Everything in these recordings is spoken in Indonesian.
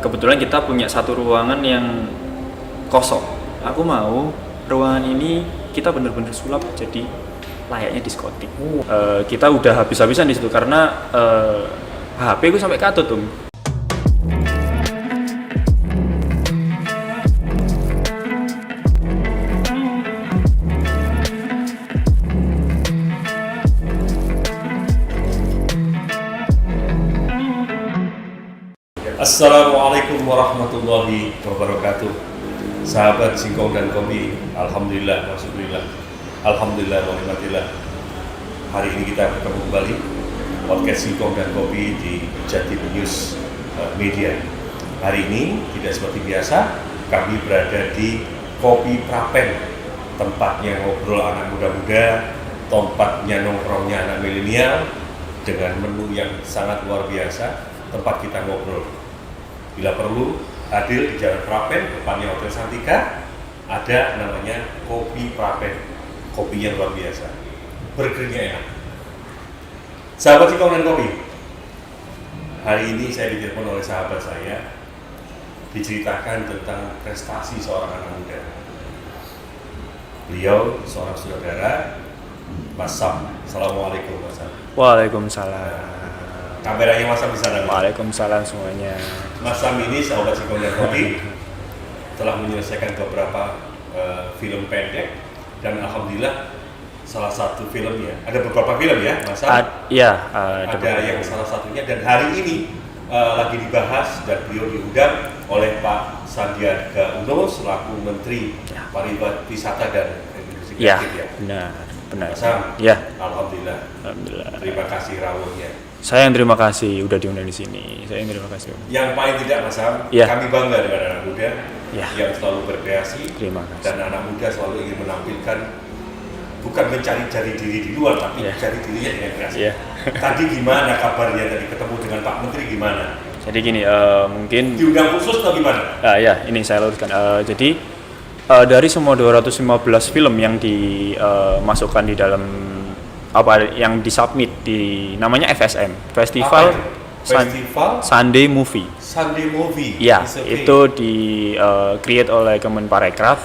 Kebetulan kita punya satu ruangan yang kosong. Aku mau ruangan ini kita bener-bener sulap jadi layaknya diskotik. Kita udah habis-habisan di situ karena HP ku sampai katut tuh. Assalamualaikum warahmatullahi wabarakatuh. Sahabat Singkong dan Kopi, alhamdulillah wa syukurillah. Alhamdulillah wa nikmatillah. Hari ini kita bertemu kembali podcast Singkong dan Kopi di Jatim News Media. Hari ini tidak seperti biasa, kami berada di Kopi Prapen, tempatnya ngobrol anak muda-muda, tempatnya nongkrongnya anak milenial dengan menu yang sangat luar biasa. Tempat kita ngobrol. Bila perlu, hadir di Jalan Prapen, depannya Hotel Santika, ada namanya Kopi Prapen. Kopinya luar biasa, burgernya enak. Sahabat Singkong dan Kopi, hari ini saya ditelepon oleh sahabat saya, diceritakan tentang prestasi seorang anak muda. Beliau seorang saudara, Mas Sam. Assalamualaikum Mas Sam. Waalaikumsalam. Kameranya Mas Sam di sana. Waalaikumsalam semuanya. Mas Sam ini sahabat Singkong dan Kopi telah menyelesaikan beberapa film pendek dan alhamdulillah salah satu filmnya, ada beberapa film ya Mas Sam? Ada yang salah satunya dan hari ini lagi dibahas dan beliau diundang oleh Pak Sandiaga Uno selaku Menteri Pariwisata dan Industri Kreatif ya? Benar. Mas Sam? Ya. Alhamdulillah. Terima kasih rawuhnya. Saya yang terima kasih udah diundang di sini. Saya yang terima kasih. Yang paling tidak Mas Sam, kami bangga dengan anak muda yang selalu berkreasi. Terima kasih. Dan anak muda selalu ingin menampilkan bukan mencari jati diri di luar, tapi jati dirinya dengan kreasi. Tadi gimana kabarnya tadi ketemu dengan Pak Menteri gimana? Jadi gini, mungkin diundang khusus atau gimana? Ini saya luruskan. Jadi dari semua 215 film yang dimasukkan di dalam yang disubmit di namanya FSM, Festival Sunday Movie. Sunday Movie. Ya, itu di create oleh Kemenparekraf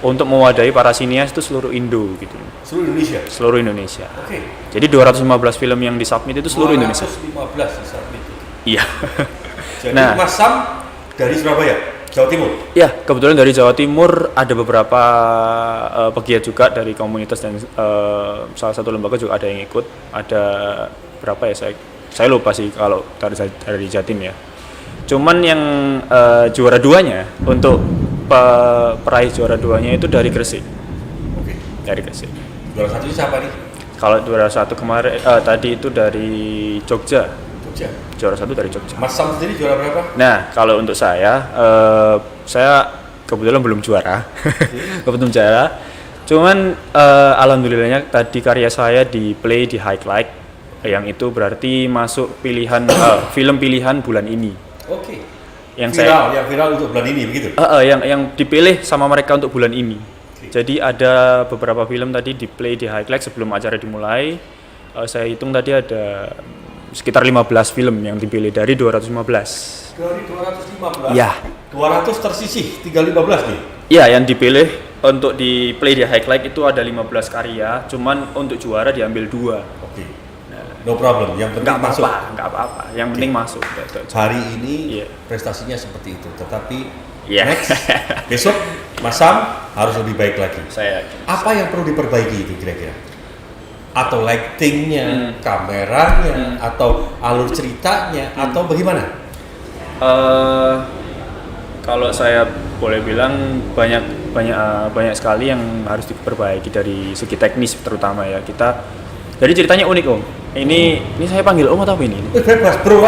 untuk mewadahi para sinias itu seluruh Indo gitu. Seluruh Indonesia. Jadi 215 film yang disubmit itu seluruh Indonesia. 215 disubmit. Iya. Jadi Mas Sam dari Surabaya, Jawa Timur? Ya, kebetulan dari Jawa Timur ada beberapa pegiat juga dari komunitas dan salah satu lembaga juga ada yang ikut. Ada berapa ya, saya lupa sih kalau dari Jatim ya. Cuman yang juara duanya untuk peraih juara duanya itu dari Gresik. Dari Gresik. Juara satu siapa nih? Kalau juara satu kemarin tadi itu dari Jogja. Juara satu dari Jogja. Mas Sam sendiri juara berapa? Nah, kalau untuk saya kebetulan belum juara. Kebetulan juara. Cuman alhamdulillahnya tadi karya saya di play di highlight yang itu berarti masuk pilihan film pilihan bulan ini. Yang viral untuk bulan ini begitu? Yang dipilih sama mereka untuk bulan ini. Jadi ada beberapa film tadi di play di highlight sebelum acara dimulai. Saya hitung tadi ada sekitar 15 film yang dipilih dari 215. Dari 215? Ya. 200 tersisih, tinggal 15 nih? Iya, yang dipilih untuk di play di highlight itu ada 15 karya, cuman untuk juara diambil 2. No problem, yang penting masuk. Nggak apa-apa, yang penting masuk. Hari ini prestasinya seperti itu, tetapi next, besok Mas Sam harus lebih baik lagi. Apa yang perlu diperbaiki itu kira-kira? Atau lightingnya, kameranya, atau alur ceritanya, atau bagaimana? Kalau saya boleh bilang banyak sekali yang harus diperbaiki dari segi teknis terutama ya. Jadi ceritanya unik Om. Ini saya panggil Om atau apa ini? Bebas bro.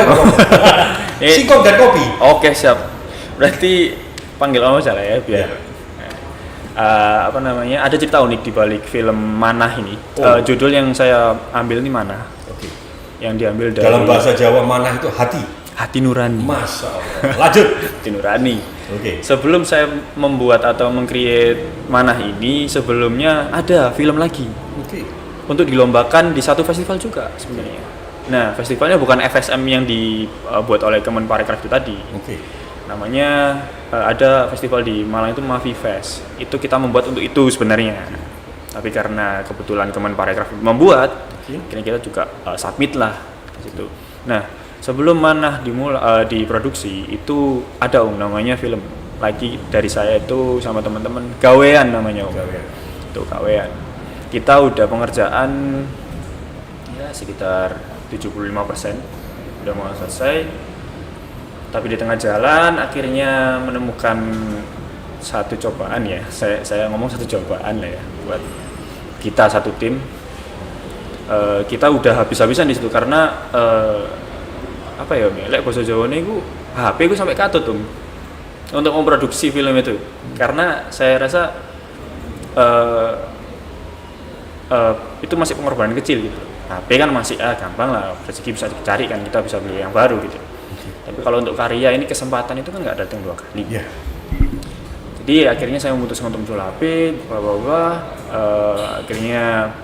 Singkong dan Kopi. Oke, siap. Berarti panggil Om aja lah ya biar. Ada cerita unik di balik film Manah ini. Judul yang saya ambil ini Manah. Yang diambil dari dalam bahasa Jawa Manah itu hati nurani. Masya Allah. Lanjut. Hati nurani. Sebelum saya membuat atau meng-create Manah ini, sebelumnya ada film lagi. Untuk dilombakan di satu festival juga sebenarnya. Nah, festivalnya bukan FSM yang dibuat oleh Kemenparekraf itu tadi. namanya ada festival di Malang itu Mavi Fest. Itu kita membuat untuk itu sebenarnya. Tapi karena kebetulan Kemenparekraf membuat, akhirnya kita juga submit lah di situ. Nah, sebelum Manah diproduksi itu ada namanya film lagi dari saya itu sama teman-teman gawean namanya itu gawean. Kita udah pengerjaan ya sekitar 75% udah mau selesai, tapi di tengah jalan akhirnya menemukan satu cobaan ya, saya ngomong satu cobaan lah ya buat kita satu tim. Kita udah habis-habisan di situ karena apa ya, lek bahasa Jawane iku HP ku sampai katut tuh untuk memproduksi film itu, karena saya rasa itu masih pengorbanan kecil gitu. HP kan masih gampang lah, rezeki bisa dicari kan, kita bisa beli yang baru gitu. Tapi kalau untuk karya ini kesempatan itu kan nggak datang 2 kali. Jadi akhirnya saya memutuskan untuk menjual HP, akhirnya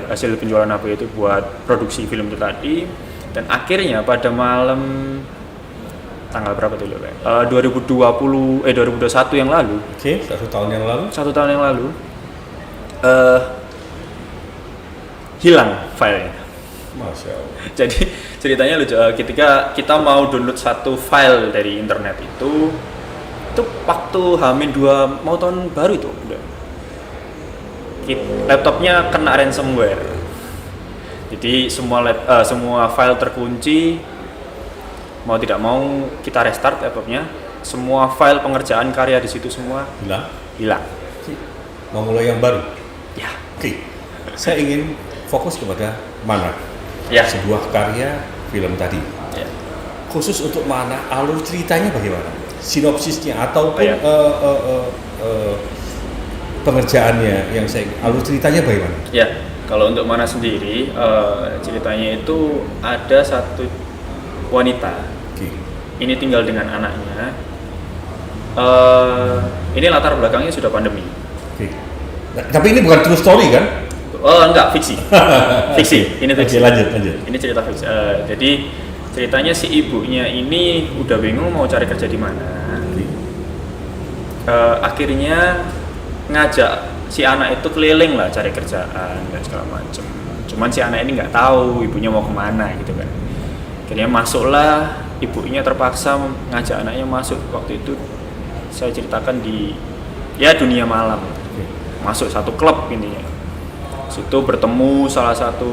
hasil penjualan HP itu buat produksi film itu tadi. Dan akhirnya pada malam tanggal berapa tuh 2021 yang lalu. Oke, 1 tahun yang lalu. 1 tahun yang lalu hilang filenya. Masya Allah. Jadi ceritanya lucu, ketika kita mau download satu file dari internet itu waktu H-2 mau tahun baru itu udah. Laptopnya kena ransomware. Jadi semua file terkunci. Mau tidak mau kita restart laptopnya. Semua file pengerjaan karya di situ semua hilang. Mau mulai yang baru. Ya. Oke. Saya ingin fokus kepada Manah. Ya. Sebuah karya film tadi. Ya. Khusus untuk Manah, alur ceritanya bagaimana? Sinopsisnya ataupun pengerjaannya yang alur ceritanya bagaimana? Ya, kalau untuk Manah sendiri ceritanya itu ada satu wanita. Ini tinggal dengan anaknya. Ini latar belakangnya sudah pandemi. Nah, tapi ini bukan true story kan? Oh enggak, fiksi. Fiksi. Ini fiksi. Lanjut. Ini cerita fiksi. Jadi ceritanya si ibunya ini udah bingung mau cari kerja di mana. Akhirnya ngajak si anak itu keliling lah cari kerjaan dan segala macam. Cuman si anak ini nggak tahu ibunya mau kemana gitu kan. Akhirnya masuklah, ibunya terpaksa ngajak anaknya masuk. Waktu itu saya ceritakan di dunia malam. Masuk satu klub intinya. Situ bertemu salah satu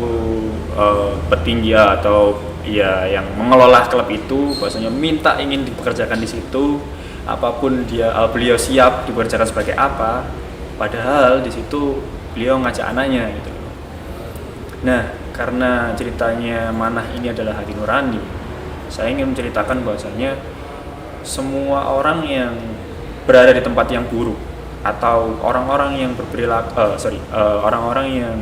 petinggi atau yang mengelola klub itu, bahwasanya minta ingin dipekerjakan di situ, apapun beliau siap dipekerjakan sebagai apa. Padahal di situ beliau ngajak anaknya gitu. Nah, karena ceritanya Manah ini adalah hati nurani, saya ingin menceritakan bahwasanya semua orang yang berada di tempat yang buruk atau orang-orang yang orang-orang yang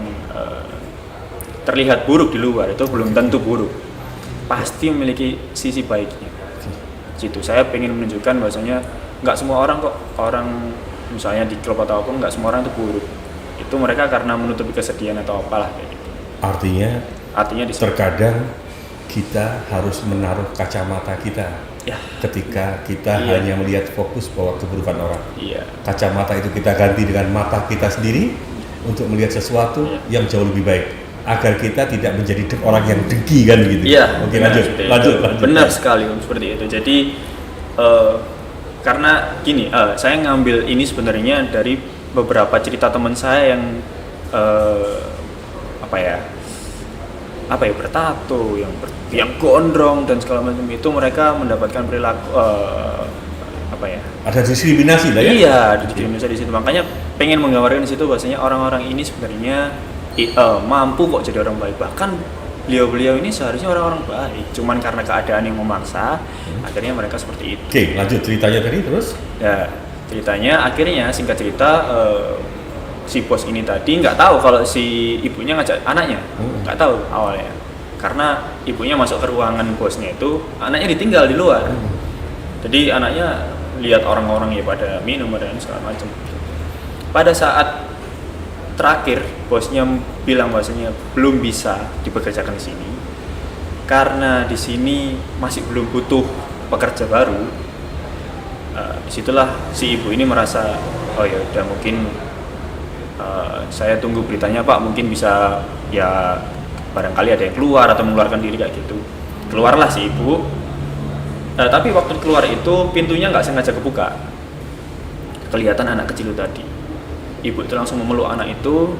terlihat buruk di luar itu belum tentu buruk, pasti memiliki sisi baiknya. Situ saya ingin menunjukkan bahwasanya nggak semua orang misalnya di klub atau apa, nggak semua orang itu buruk. Itu mereka karena menutupi kesedihan atau apalah kayak gitu. Artinya terkadang kita harus menaruh kacamata kita. Ya. Ketika kita hanya melihat fokus bahwa keburukan orang. Iya. Kacamata itu kita ganti dengan mata kita sendiri untuk melihat sesuatu yang jauh lebih baik, agar kita tidak menjadi orang yang dengki kan gitu. Iya. Oke, lanjut. Benar sekali seperti itu. Jadi karena gini, saya ngambil ini sebenarnya dari beberapa cerita teman saya yang bertato, yang gondrong dan segala macam itu, mereka mendapatkan perilaku ada diskriminasi lah ya. Iya, diskriminasi di situ. Makanya pengen menggambarkan di situ bahwasanya orang-orang ini sebenarnya mampu kok jadi orang baik. Bahkan beliau-beliau ini seharusnya orang-orang baik, cuman karena keadaan yang memaksa, akhirnya mereka seperti itu. Oke, lanjut ceritanya tadi terus. Ya, ceritanya akhirnya singkat cerita si bos ini tadi nggak tahu kalau si ibunya ngajak anaknya, nggak tahu awalnya, karena ibunya masuk ke ruangan bosnya itu, anaknya ditinggal di luar. Jadi anaknya lihat orang-orang ya pada minum dan segala macam. Pada saat terakhir bosnya bilang bahwasanya belum bisa dipekerjakan di sini karena di sini masih belum butuh pekerja baru. Disitulah si ibu ini merasa, oh ya udah mungkin saya tunggu beritanya Pak, mungkin bisa ya barangkali ada yang keluar atau mengeluarkan diri kayak gitu. Keluarlah si ibu, tapi waktu keluar itu pintunya nggak sengaja kebuka, kelihatan anak kecil itu tadi. Ibu itu langsung memeluk anak itu,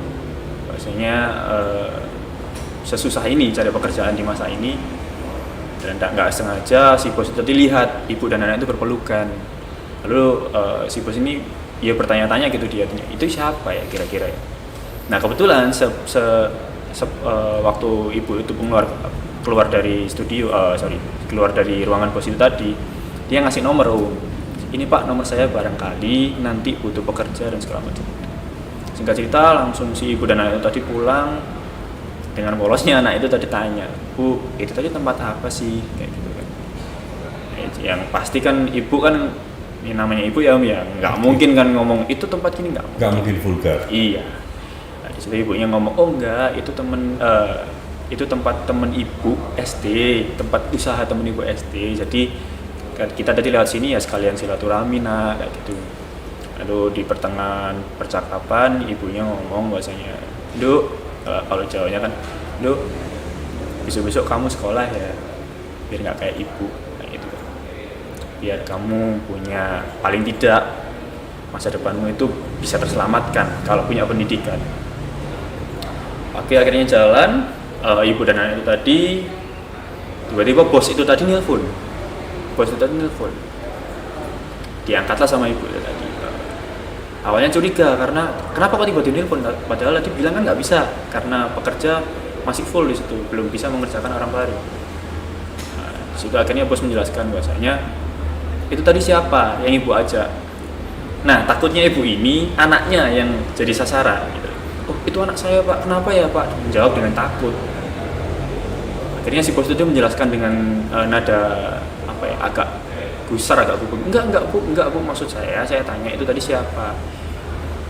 bahasanya sesusah ini cari pekerjaan di masa ini, dan nggak sengaja si bos itu tadi lihat ibu dan anak itu berpelukan. Lalu si bos ini ya bertanya-tanya gitu, dia tanya, itu siapa ya kira-kira ya. Nah kebetulan waktu ibu itu keluar dari studio, keluar dari ruangan bos itu tadi, dia ngasih nomor, ini Pak nomor saya, barangkali nanti butuh pekerja dan segala macam. Singkat cerita langsung si ibu dan anak itu tadi pulang. Dengan polosnya anak itu tadi tanya, Bu, itu tadi tempat apa sih, kayak gitu kan. Yang pasti kan ibu kan, ini namanya ibu ya nggak mungkin kan ngomong itu tempat gini, nggak mungkin vulgar. Iya. Nah, disitu ibunya ngomong, oh enggak, itu itu tempat temen ibu SD, tempat usaha temen ibu SD. Jadi kita tadi lewat sini ya sekalian silaturahmi nak, kayak gitu. Lalu di pertengahan percakapan ibunya ngomong bahasanya, Duk, kalau Jawanya kan, Duk, besok-besok kamu sekolah ya, biar nggak kayak ibu, kayak gitu. Biar kamu punya, paling tidak masa depanmu itu bisa terselamatkan kalau punya pendidikan. Oke, akhirnya jalan, ibu dan anak itu tadi, tiba-tiba bos itu tadi nelpon. Diangkatlah sama ibu itu tadi. Awalnya curiga karena kenapa kok tiba-tiba nelpon, padahal tadi bilang kan nggak bisa karena pekerja masih full di situ, belum bisa mengerjakan orang baru. Nah, situ akhirnya bos menjelaskan bahwasanya itu tadi siapa yang ibu ajak. Nah takutnya ibu ini anaknya yang jadi sasaran gitu. Oh itu anak saya Pak, kenapa ya Pak? Menjawab dengan takut. Akhirnya si bos itu menjelaskan dengan nada apa ya, agak gusar, agak gugup. Enggak bu, maksud saya tanya itu tadi siapa?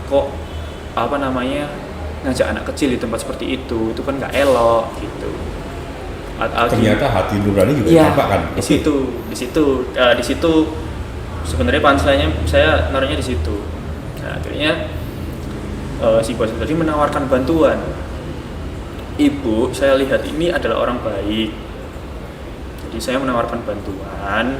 Kok apa namanya ngajak anak kecil di tempat seperti itu kan nggak elok gitu. Ternyata hati nurani juga tampak kan? Di situ sebenarnya punchline-nya saya naruhnya di situ. Nah, akhirnya si bos tadi menawarkan bantuan. Ibu, saya lihat ini adalah orang baik. Jadi saya menawarkan bantuan,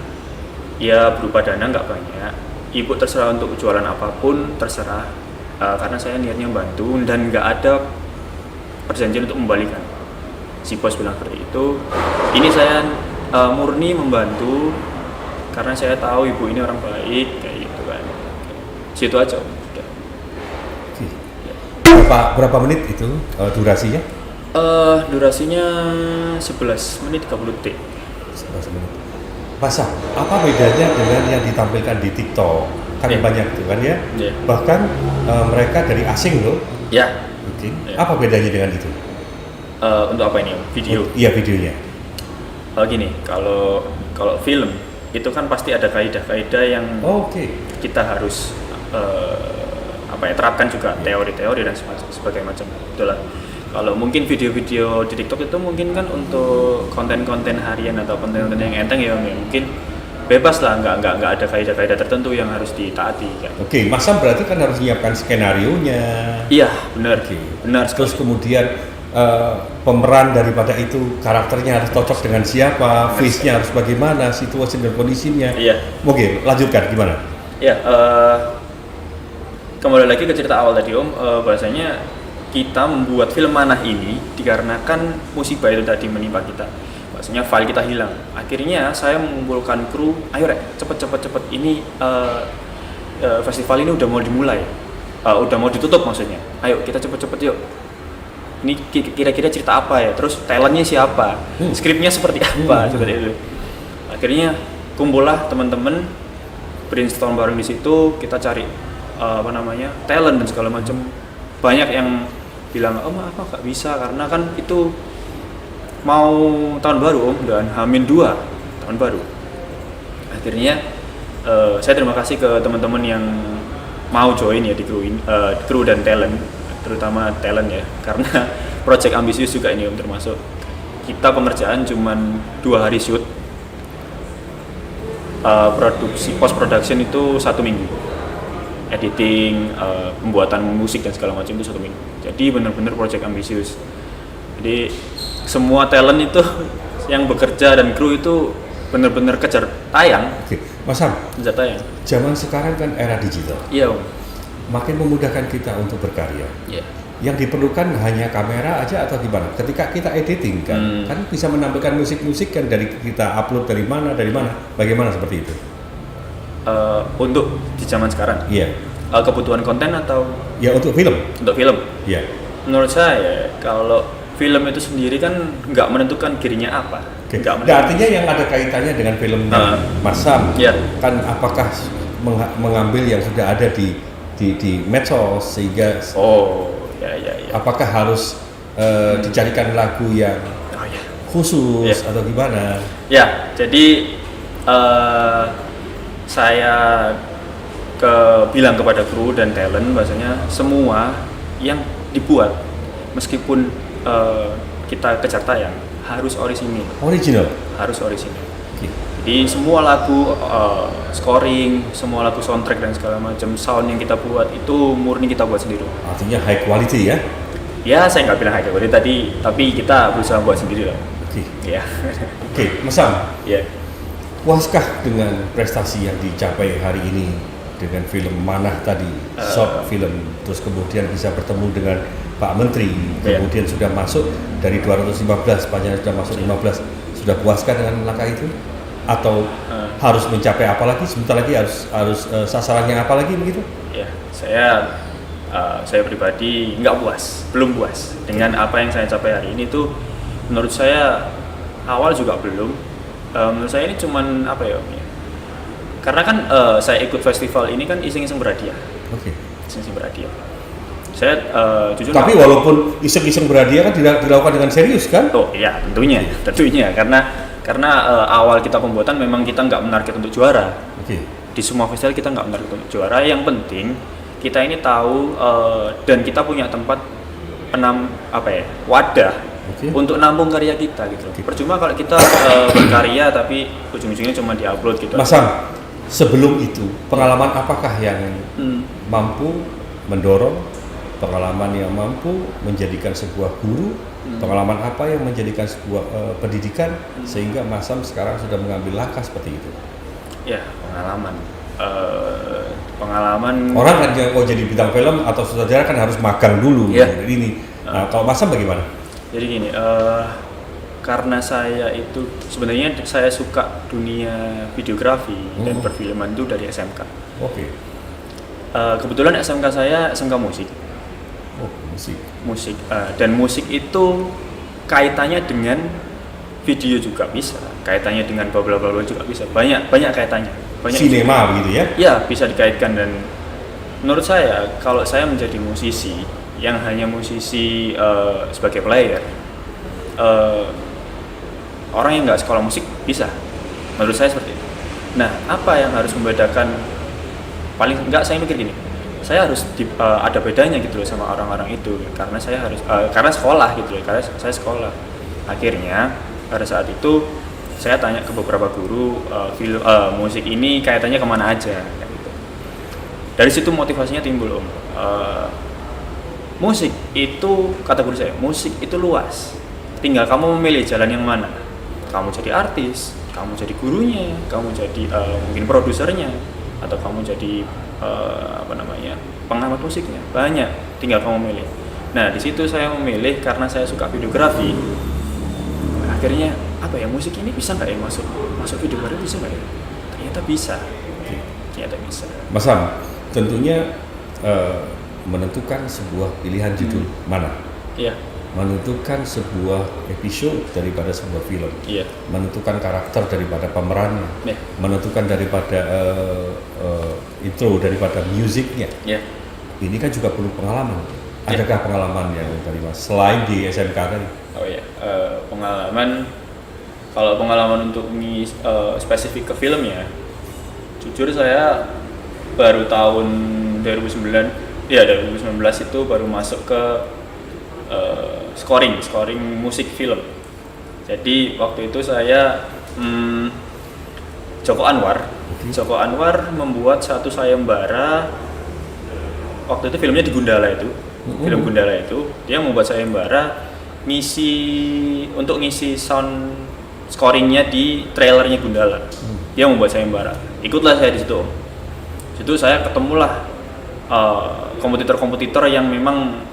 ya berupa dana nggak banyak. Ibu terserah untuk jualan apapun, terserah. Karena saya niatnya bantu dan nggak ada perjanjian untuk membalikan. Si bos bilang seperti itu. Ini saya murni membantu karena saya tahu ibu ini orang baik, kayak gitu kan. Situ aja. Udah. Berapa menit itu durasinya? Durasinya 11 menit 30 detik. 11 menit. Masa, apa bedanya dengan yang ditampilkan di TikTok? Kan banyak tuh kan ya? Bahkan mereka dari asing loh. Ya. Apa bedanya dengan itu? Untuk apa ini? Video? Iya, videonya. Gini, kalau film itu kan pasti ada kaidah-kaidah yang kita harus terapkan juga, teori-teori dan sebagainya macam. Itulah. Kalau mungkin video-video di TikTok itu mungkin kan untuk konten-konten harian atau konten-konten yang enteng ya mungkin bebas lah, nggak ada kaidah-kaidah tertentu yang harus ditaati. Oke, masa berarti kan harus menyiapkan skenario-nya. Iya, benar. Benar. Terus kemudian pemeran daripada itu karakternya harus cocok dengan siapa, face-nya harus bagaimana, situasi dan kondisinya. Iya. Oke, lanjutkan gimana? Ya, kembali lagi ke cerita awal tadi Om, bahasanya kita membuat film Manah ini dikarenakan musibah itu tadi menimpa kita. Maksudnya file kita hilang. Akhirnya saya mengumpulkan kru, ayo Rek, cepet ini festival ini udah mau dimulai, udah mau ditutup maksudnya. Ayo kita cepet yuk. Ini kira-kira cerita apa ya? Terus talentnya siapa? Skripnya seperti apa? Seperti itu. Akhirnya kumpullah teman-teman, brainstorm bareng di situ, kita cari talent dan segala macam. Banyak yang bilang, maaf nggak bisa karena kan itu mau tahun baru Om, dan H-2 tahun baru. Akhirnya saya terima kasih ke teman-teman yang mau join ya di kru dan talent, terutama talent ya, karena project ambisius juga ini Om, termasuk kita pengerjaan cuman 2 hari shoot, produksi post production itu 1 minggu, editing, pembuatan musik dan segala macam itu 1 minggu. Jadi benar-benar project ambisius. Jadi semua talent itu yang bekerja dan kru itu benar-benar kejar tayang. Oke, Mas Sam, Kejar tayang. zaman sekarang kan era digital, Iya, Om. makin memudahkan kita untuk berkarya. Iya. Yang diperlukan hanya kamera aja atau gimana? Ketika kita editing kan bisa menampilkan musik-musik kan dari kita upload dari mana, bagaimana seperti itu? Untuk di zaman sekarang. Iya. Kebutuhan konten atau Ya untuk film. untuk film? Iya. Menurut saya kalau film itu sendiri kan nggak menentukan dirinya apa. Oke. Nggak Nah, menentukan. artinya yang ada kaitannya dengan filmnya Mas Sam, Iya. kan apakah mengambil yang sudah ada di medsos sehingga Oh, ya. apakah harus dicarikan lagu yang Oh ya. khusus Iya. atau gimana? Ya, jadi saya bilang kepada kru dan talent bahasanya semua yang dibuat meskipun kita kejar tayang harus orisinil, Original. harus orisinil. Oke. Jadi semua lagu scoring, semua lagu soundtrack dan segala macam sound yang kita buat itu murni kita buat sendiri. Artinya high quality ya? Ya, saya nggak bilang high quality tadi, tapi kita berusaha buat sendiri lah. Oke. Ya, Oke, Mas Sam, ya. puaskah dengan prestasi yang dicapai hari ini dengan film Manah tadi, short film, terus kemudian bisa bertemu dengan Pak Menteri, kemudian sudah masuk dari 215, panjangnya sudah masuk 15, sudah puaskah dengan langkah itu? Atau harus mencapai apa lagi? Sebentar lagi harus sasarannya apa lagi begitu? Ya, saya pribadi belum puas dengan apa yang saya capai hari ini. Tuh menurut saya awal juga belum. Menurut saya ini cuman apa ya Om ya? Karena kan saya ikut festival ini kan iseng-iseng berhadiah. Oke. Iseng-iseng berhadiah. Saya jujur. Tapi walaupun iseng-iseng berhadiah kan tidak dilakukan dengan serius kan? Oh iya, tentunya karena awal kita pembuatan memang kita nggak menarget untuk juara. Oke. Di semua festival kita nggak menarget untuk juara. Yang penting kita ini tahu dan kita punya tempat wadah untuk nampung karya kita gitu. Percuma kalau kita berkarya tapi ujung-ujungnya cuma diupload gitu. Mas Sam, sebelum itu pengalaman apakah yang mampu mendorong, pengalaman yang mampu menjadikan sebuah guru, pengalaman apa yang menjadikan sebuah pendidikan sehingga Mas Sam sekarang sudah mengambil langkah seperti itu? Ya, pengalaman orang kan yang mau jadi bintang film atau sutradara kan harus magang dulu. Ya. Ini. Nah, kalau Mas Sam bagaimana? Jadi gini, karena saya itu sebenarnya saya suka dunia videografi dan perfilman itu dari SMK. Oke. Kebetulan SMK saya SMK musik. Oh, musik. Dan musik itu kaitannya dengan video juga bisa, kaitannya dengan bla bla bla juga bisa. Banyak kaitannya. Sinema begitu ya? Ya, bisa dikaitkan. Dan menurut saya kalau saya menjadi musisi yang hanya musisi sebagai player, orang yang nggak sekolah musik bisa, menurut saya seperti itu. Nah, apa yang harus membedakan? Paling enggak saya mikir gini, saya harus ada bedanya gitu loh sama orang-orang itu, karena saya harus karena sekolah gitu loh, karena saya sekolah. Akhirnya pada saat itu saya tanya ke beberapa guru musik ini kaitannya kemana aja gitu. Dari situ motivasinya timbul Om. Musik itu, kata guru saya, musik itu luas, tinggal kamu memilih jalan yang mana. Kamu jadi artis, kamu jadi gurunya, kamu jadi mungkin produsernya, atau kamu jadi pengamat musiknya. Banyak, tinggal kamu milih. Nah, di situ saya memilih karena saya suka videografi. Akhirnya apa ya, musik ini bisa nggak ya masuk videografi, bisa nggak ya? Ternyata bisa. Mas Sam, tentunya menentukan sebuah pilihan judul mana? Iya. Menentukan sebuah episode daripada sebuah film. Iya. Menentukan karakter daripada pemerannya. Iya. Menentukan daripada intro daripada musiknya. Iya. Ini kan juga perlu pengalaman. Adakah pengalaman yang tadi Mas selain di SMK tadi? Oh iya, pengalaman. Kalau pengalaman untuk spesifik ke film ya, jujur saya baru tahun 2019 itu baru masuk ke scoring musik film. Jadi waktu itu saya Joko Anwar Joko Anwar membuat satu sayembara. Waktu itu filmnya di Gundala itu, film Gundala itu, dia membuat sayembara untuk ngisi sound scoringnya di trailernya Gundala. Dia membuat sayembara. Ikutlah saya di situ. Situ saya ketemulah kompetitor-kompetitor yang memang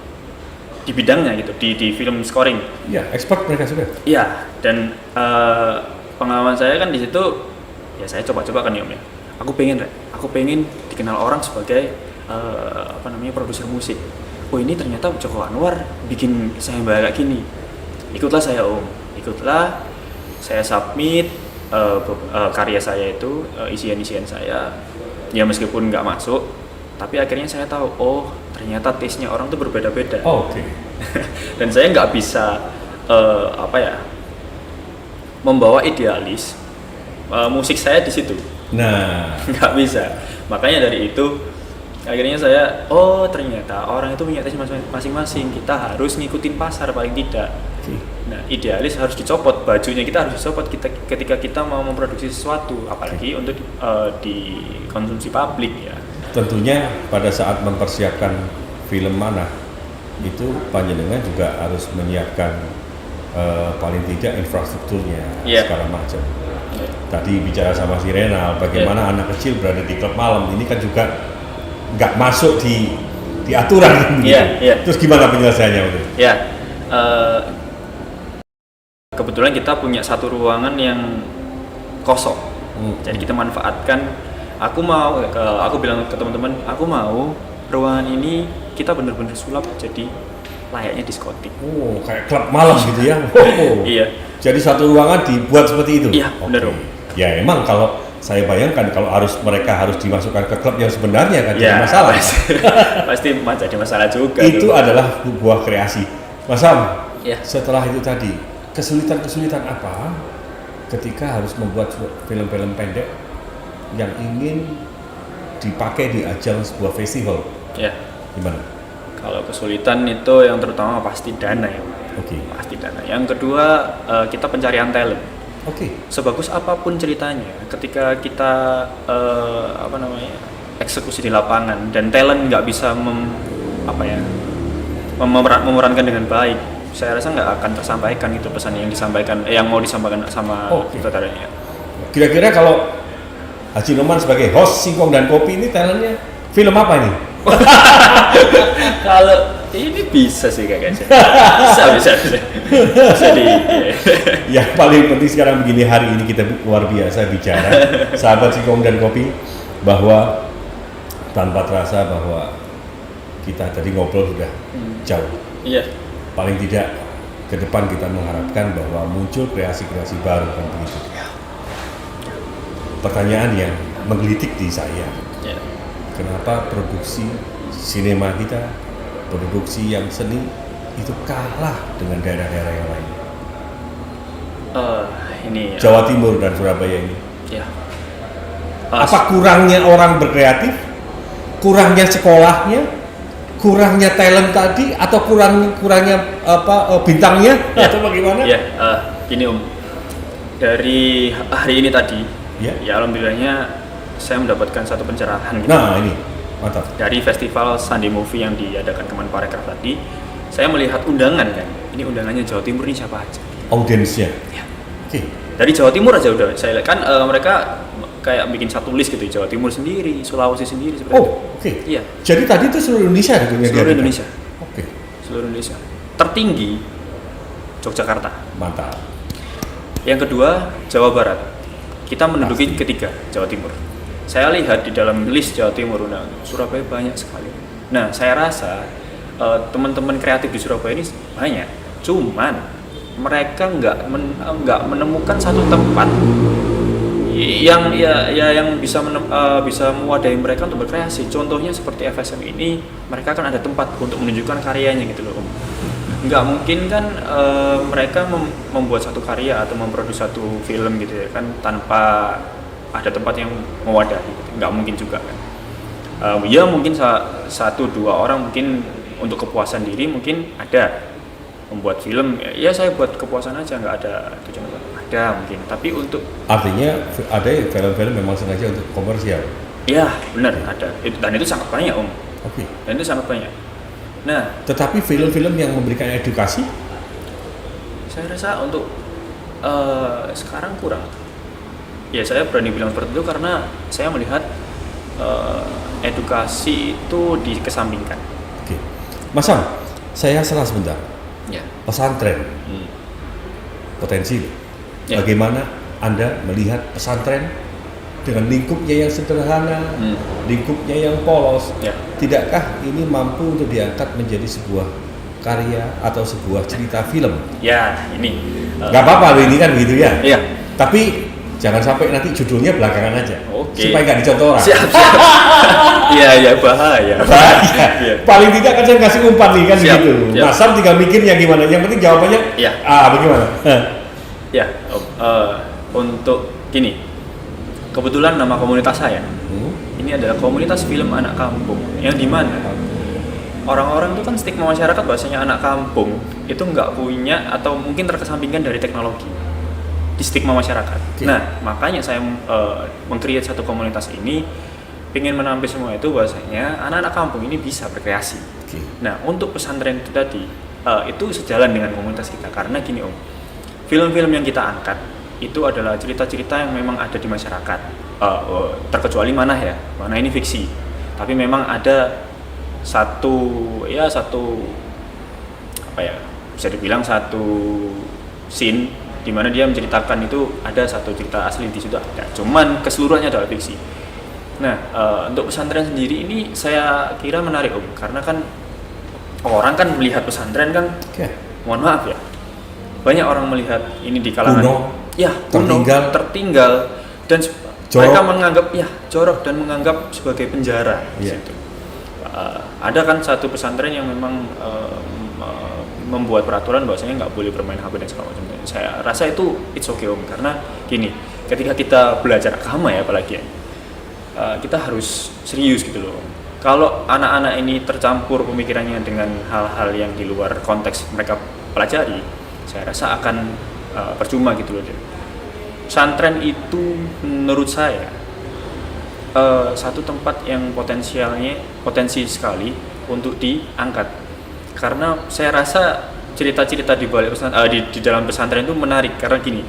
di bidangnya gitu, di film scoring. Iya, expert mereka sudah. Iya, dan pengalaman saya kan di situ, ya saya coba-coba kan ya Om ya. Aku pengen dikenal orang sebagai produser musik. Oh ini ternyata Joko Anwar bikin sayembara kayak gini. Ikutlah saya Om, saya submit karya saya itu, isian saya. Ya meskipun nggak masuk, tapi akhirnya saya tahu, oh ternyata taste-nya orang tuh berbeda-beda. Oh, oke. Dan saya nggak bisa membawa idealis musik saya di situ. Nah, Nggak bisa. Makanya dari itu akhirnya saya, oh ternyata orang itu punya taste masing-masing. Kita harus ngikutin pasar paling tidak. Nah, idealis harus dicopot, bajunya kita harus dicopot ketika kita mau memproduksi sesuatu, apalagi untuk dikonsumsi publik ya. tentunya pada saat mempersiapkan film mana itu panjenengan juga harus menyiapkan paling tidak infrastrukturnya segala macam. Tadi bicara sama si Renal, bagaimana anak kecil berada di klub malam ini kan juga nggak masuk di aturan gitu. Terus gimana penyelesaiannya itu? Kebetulan kita punya satu ruangan yang kosong, jadi kita manfaatkan. Aku bilang ke teman-teman, aku mau ruangan ini kita benar-benar sulap jadi layaknya diskotik. Oh, kayak klub malam gitu ya? Iya. Jadi satu ruangan dibuat seperti itu? Iya, benar Om. Ya emang kalau saya bayangkan kalau mereka harus dimasukkan ke klub yang sebenarnya kan jadi masalah. Pasti jadi masalah juga. Itu adalah sebuah kreasi. Mas Sam, Ya. setelah itu tadi, kesulitan-kesulitan apa ketika harus membuat film-film pendek yang ingin dipakai di ajang sebuah festival? Ya. Gimana? Kalau kesulitan itu yang terutama pasti dana ya. Oke. Pasti dana. Yang kedua kita pencarian talent. Oke. Sebagus apapun ceritanya, ketika kita eksekusi di lapangan dan talent nggak bisa memerankan dengan baik, saya rasa nggak akan tersampaikan gitu pesan yang mau disampaikan sama sutradaranya. Kira-kira kalau Haji Noman sebagai host Singkong dan Kopi ini talentnya film apa ini? Kalau ini bisa sih kayaknya. Bisa Yang paling penting sekarang begini, hari ini kita luar biasa bicara sahabat Singkong dan Kopi, bahwa tanpa terasa bahwa kita tadi ngobrol sudah jauh. Iya. Paling tidak ke depan kita mengharapkan bahwa muncul kreasi-kreasi baru kan begitu. Pertanyaan yang menggelitik di saya, kenapa produksi sinema kita, produksi yang seni itu kalah dengan daerah-daerah yang lain? Jawa Timur dan Surabaya ini. Apa kurangnya orang berkreatif, kurangnya sekolahnya, kurangnya talent tadi, atau kurangnya bintangnya, atau bagaimana? Gini Om, dari hari ini tadi, ya alhamdulillahnya saya mendapatkan satu pencerahan gitu. Nah ini mantap. Dari festival Sunday Movie yang diadakan Kemenparekraf tadi, saya melihat undangan kan. Ini undangannya Jawa Timur ini siapa aja? Audiensnya. Ya. Oke. Dari Jawa Timur aja udah saya lihat kan, mereka kayak bikin satu list gitu, Jawa Timur sendiri, Sulawesi sendiri seperti itu. Oke. Iya. Jadi tadi itu seluruh Indonesia gitu ya? Seluruh Indonesia. Oke. Seluruh Indonesia. Tertinggi Yogyakarta. Mantap. Yang kedua Jawa Barat. Kita menduduki ketiga Jawa Timur. Saya lihat di dalam list Jawa Timur, Surabaya banyak sekali. Nah, saya rasa teman-teman kreatif di Surabaya ini banyak. Cuman mereka nggak menemukan satu tempat yang bisa mewadahi mereka untuk berkreasi. Contohnya seperti FSM ini, mereka kan ada tempat untuk menunjukkan karyanya gitu loh. Nggak mungkin kan mereka membuat satu karya atau memproduksi satu film gitu ya kan tanpa ada tempat yang mewadahi gitu. Nggak mungkin juga kan. Ya mungkin satu dua orang mungkin untuk kepuasan diri mungkin ada membuat film, ya saya buat kepuasan aja, nggak ada tujuan apa. ada mungkin, tapi untuk Artinya ada film-film memang sengaja untuk komersial. ya benar ada dan itu sangat banyak Om. Oke. Dan itu sangat banyak. Nah, Tetapi film-film yang memberikan edukasi, saya rasa untuk sekarang kurang. Ya saya berani bilang seperti itu karena saya melihat edukasi itu dikesampingkan. oke. Mas Sam, saya salah sebentar. Ya. Pesantren, potensi. Ya. Bagaimana Anda melihat pesantren dengan lingkupnya yang sederhana, lingkupnya yang polos? Ya. Tidakkah ini mampu untuk diangkat menjadi sebuah karya atau sebuah cerita film? Ya, ini. Gak apa-apa loh, ini kan begitu ya. Iya. Tapi jangan sampai nanti judulnya belakangan aja. Oke. Supaya nggak dicontoh orang. Siap. Iya, bahaya. Iya. Paling tidak kan saya kasih umpan nih kan Siap, begitu. siap. Mas Sam tinggal mikirnya gimana. Yang penting jawabannya. Iya. Bagaimana? Ya, untuk gini. Kebetulan nama komunitas saya ini adalah komunitas film anak kampung yang dimana orang-orang itu kan stigma masyarakat bahwasanya anak kampung itu nggak punya atau mungkin terkesampingkan dari teknologi di stigma masyarakat. Okay. Nah, makanya saya meng-create satu komunitas ini ingin menampil semua itu bahwasanya anak-anak kampung ini bisa berkreasi. Okay. Nah, untuk pesantren itu tadi itu sejalan dengan komunitas kita karena gini Om, film-film yang kita angkat itu adalah cerita-cerita yang memang ada di masyarakat, terkecuali Mana ya, Mana ini fiksi, tapi memang ada satu apa ya, bisa dibilang satu scene di mana dia menceritakan itu ada satu cerita asli di situ ada, cuman keseluruhannya adalah fiksi. Nah, untuk pesantren sendiri ini saya kira menarik Om, karena kan orang kan melihat pesantren kan, mohon maaf ya, banyak orang melihat ini di kalangan kuno, tertinggal dan jorok. Mereka menganggap jorok dan menganggap sebagai penjara di situ. Ada kan satu pesantren yang memang membuat peraturan bahwasanya nggak boleh bermain HP dan segala macam. Saya rasa itu it's okay Om, karena gini, ketika kita belajar agama ya apalagi kita harus serius gitu loh. Kalau anak-anak ini tercampur pemikirannya dengan hal-hal yang di luar konteks mereka pelajari, saya rasa akan percuma gitu loh. Pesantren itu menurut saya satu tempat yang potensi sekali untuk diangkat, karena saya rasa cerita-cerita di balik di dalam pesantren itu menarik karena gini,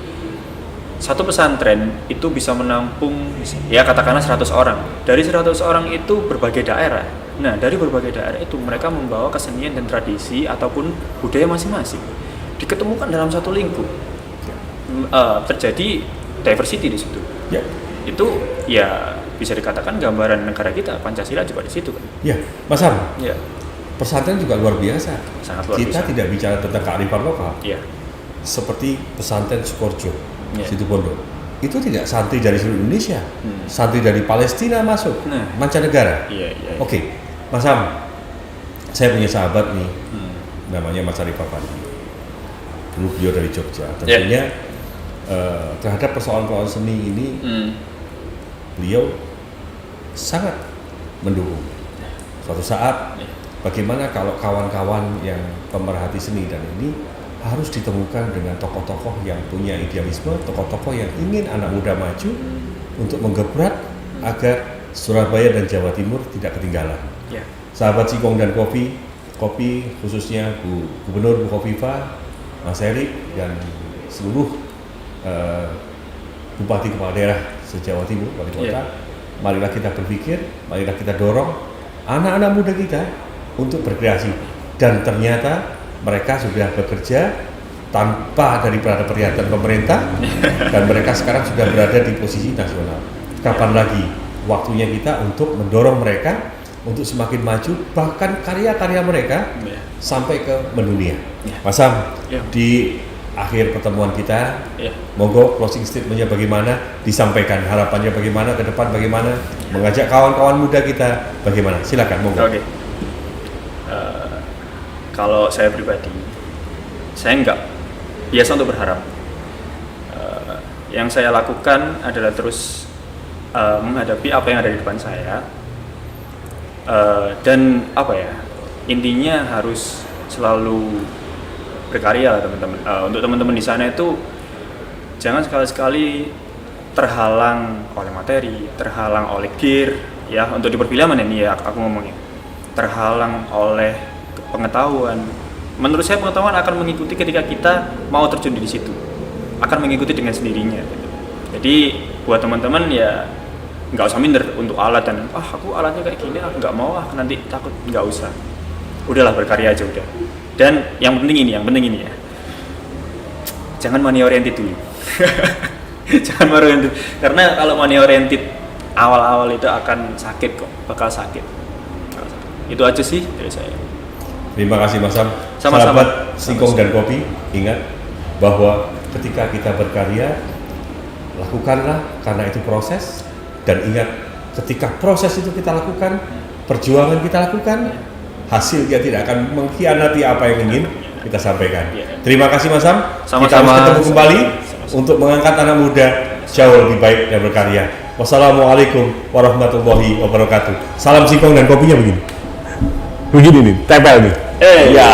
satu pesantren itu bisa menampung ya katakanlah 100 orang. Dari 100 orang itu berbagai daerah. Nah, dari berbagai daerah itu mereka membawa kesenian dan tradisi ataupun budaya masing-masing diketemukan dalam satu lingkup. Terjadi diversity di situ. Ya. Itu ya bisa dikatakan gambaran negara kita, Pancasila juga di situ kan. Ya, Mas Sam. Ya. Pesantren juga luar biasa. Sangat luar Kita biasa. tidak bicara tentang kearifan lokal. Ya. Seperti pesantren Sukoharjo, Ya. Situbondo. Itu tidak santri dari seluruh Indonesia. Santri dari Palestina masuk. Nah. Mancanegara. Iya. Oke, Mas Sam. Saya punya sahabat nih. Namanya Mas Arif Afandi. Dulu beliau dari Jogja. Tentunya terhadap persoalan seni ini beliau sangat mendukung. Suatu saat bagaimana kalau kawan-kawan yang pemerhati seni dan ini harus ditemukan dengan tokoh-tokoh yang punya idealisme, tokoh-tokoh yang ingin anak muda maju untuk menggebrak agar Surabaya dan Jawa Timur tidak ketinggalan. Ya. Sahabat Singkong dan Kopi khususnya Gubernur Bu Kofifa, Mas Erik dan seluruh bupati kepala daerah se-Jawa Timur, wali kota, marilah kita berpikir, marilah kita dorong anak-anak muda kita untuk berkreasi, dan ternyata mereka sudah bekerja tanpa daripada perhatian pemerintah dan mereka sekarang sudah berada di posisi nasional. Kapan lagi waktunya kita untuk mendorong mereka untuk semakin maju, bahkan karya-karya mereka sampai ke mendunia. Mas Sam, di akhir pertemuan kita, monggo closing statement-nya bagaimana, disampaikan harapannya bagaimana, ke depan bagaimana, mengajak kawan-kawan muda kita bagaimana, silakan monggo. Oke. Kalau saya pribadi, saya nggak biasa untuk berharap. Yang saya lakukan adalah terus menghadapi apa yang ada di depan saya, dan apa ya, intinya harus selalu berkarya teman-teman. Untuk teman-teman di sana itu Jangan sekali-sekali terhalang oleh materi, terhalang oleh gear, ya untuk di perfilman ini ya aku ngomongnya. Terhalang oleh pengetahuan. Menurut saya pengetahuan akan mengikuti ketika kita mau terjun di situ. Akan mengikuti dengan sendirinya gitu. Jadi buat teman-teman ya nggak usah minder untuk alat dan aku alatnya kayak gini aku nggak mau nanti takut, nggak usah. Udahlah berkarya aja udah. Dan yang penting ini ya. Jangan money oriented dulu. Jangan money oriented. Karena kalau money oriented awal-awal itu akan sakit kok, bakal sakit. Itu aja sih dari saya. Terima kasih Mas Sam. Sama-sama. Sahabat Singkong dan Kopi, ingat bahwa ketika kita berkarya, lakukanlah karena itu proses. Dan ingat, ketika proses itu kita lakukan, perjuangan kita lakukan, hasilnya tidak akan mengkhianati apa yang ingin kita sampaikan. Terima kasih Mas Sam. Sama-sama. Kita harus ketemu kembali untuk mengangkat anak muda jauh lebih baik dan berkarya. Wassalamualaikum warahmatullahi wabarakatuh. Salam Singkong dan Kopinya begini. Begini nih, tempel nih. Ya.